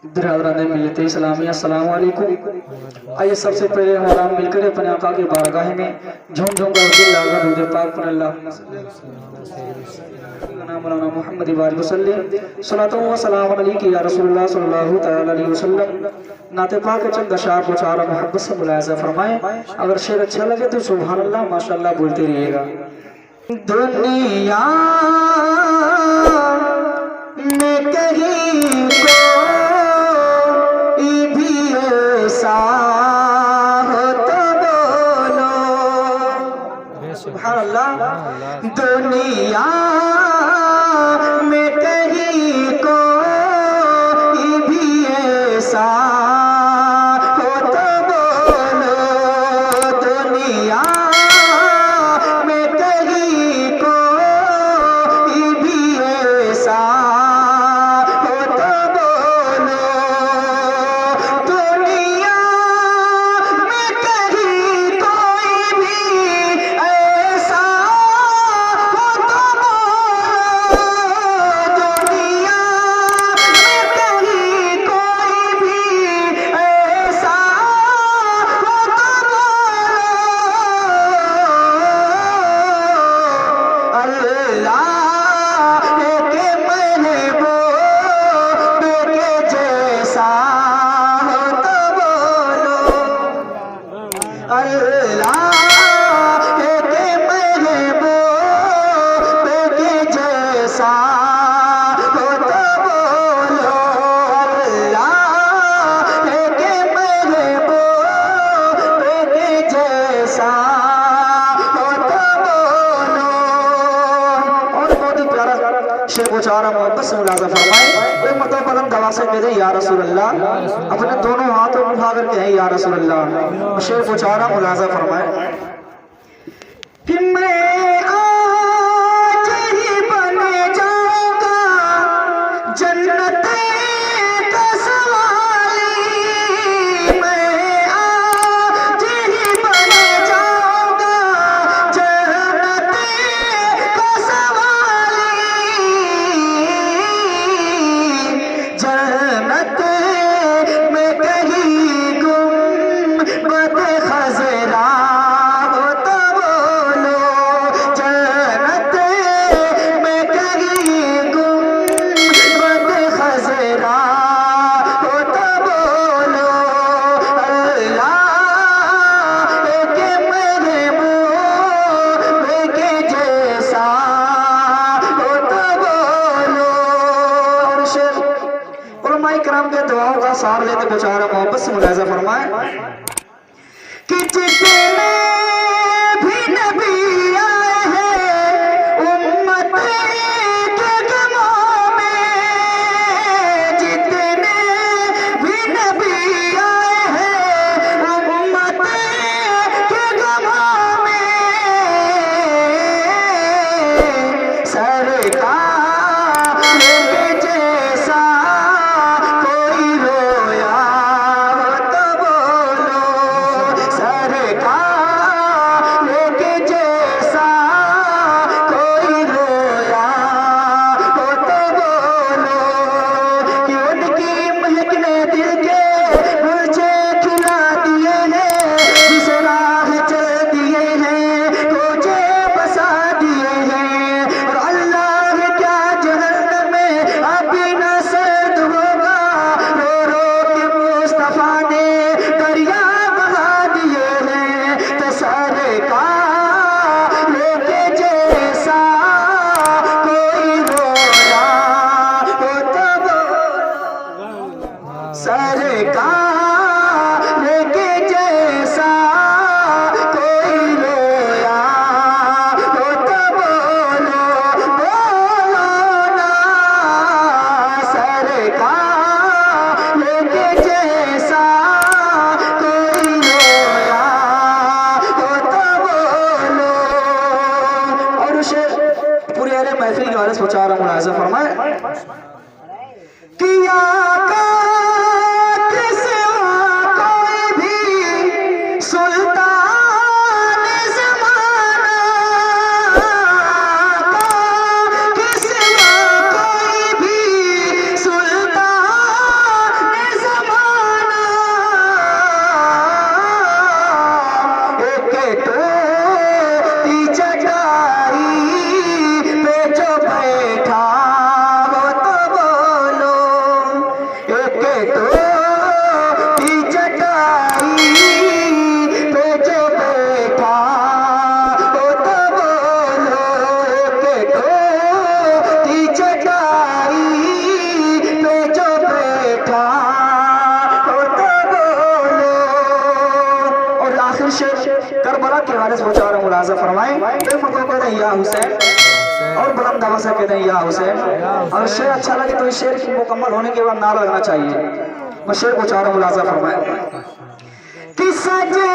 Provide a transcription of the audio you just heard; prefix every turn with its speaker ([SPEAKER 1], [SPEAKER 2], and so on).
[SPEAKER 1] बिरादरान मिलते इस्लामी अस्सलाम वालेकुम। आइए सबसे पहले हमारा मिलकर अपने आका की बारगाह में झूम झूम कर दिल लगा दूध पाक पर अल्लाह मौलाना मोहम्मद बारिक वसल्लम सलातो व सलाम अलैहि या रसूलुल्लाह सल्लल्लाहु तआला अलैहि वसल्लम। नाते पाक चंद अशआर उचारा मोहब्बत से मुलाहिजा फरमाएं। अगर शेर अच्छा लगे तो सुभान अल्लाह माशाअल्लाह बोलते रहिएगा। दुनिया में कहीं कोई भी ऐसा हो तो बोलो सुभान अल्लाह। दुनिया में कहीं कोई भी ऐसा हो तो बोलो। दुनिया में कहीं कोई भी ऐसा हो तो बोलो। दुनिया में कहीं कोई भी ऐसा हो तो बोलो। दुनिया में कहीं कोई भी ऐसा हो तो बोलो। अल्लाह के महबूब के जैसा हो तो बोलो। अल्लाह के महबूब के जैसा हो तो बोलो। अल्लाह के महबूब के जैसा हो तो बोलो। और बहुत ही प्यारा शेर उचारा मोहब्बत से मुलाजा फरमाए। एक मतलब बदन गवा से कह दे या रसूल अल्लाह, अपने दोनों हाथों को उठा कर कहें या रसूल अल्लाह। शेर उचारा मुलाजा फरमाए कि मैं आज ही बन जाऊंगा जन्नत का सवाली। मैं आज ही बन जाऊंगा जन्नत का सवाली। जन्नत में कहीं गुंबद खज़रा हो तो बोलो। जन्नत में कहीं गुंबद खज़रा हो तो बोलो। अल्लाह के महबूब के जैसा हो तो बोलो। और शेर उलमा इकराम के दुआओं का सार लेते बेचारा मोहब्बत से मुलाहिजा फरमाए कि जितने भी नबी आए हैं उम्मत के गमों में। जितने भी नबी आए हैं उम्मत के गमों में। सरकार के जैसा कोई रोया हो तो बोलो। सरकार दें या हुसैन, और बुलंद आवाज से कह दें या हुसैन। अगर शेर अच्छा लगे तो इस शेर की मुकम्मल होने के बाद नारा लगना चाहिए। मैं शेर को चाह रहा हूँ, मुलाजा फरमाए कि सजदे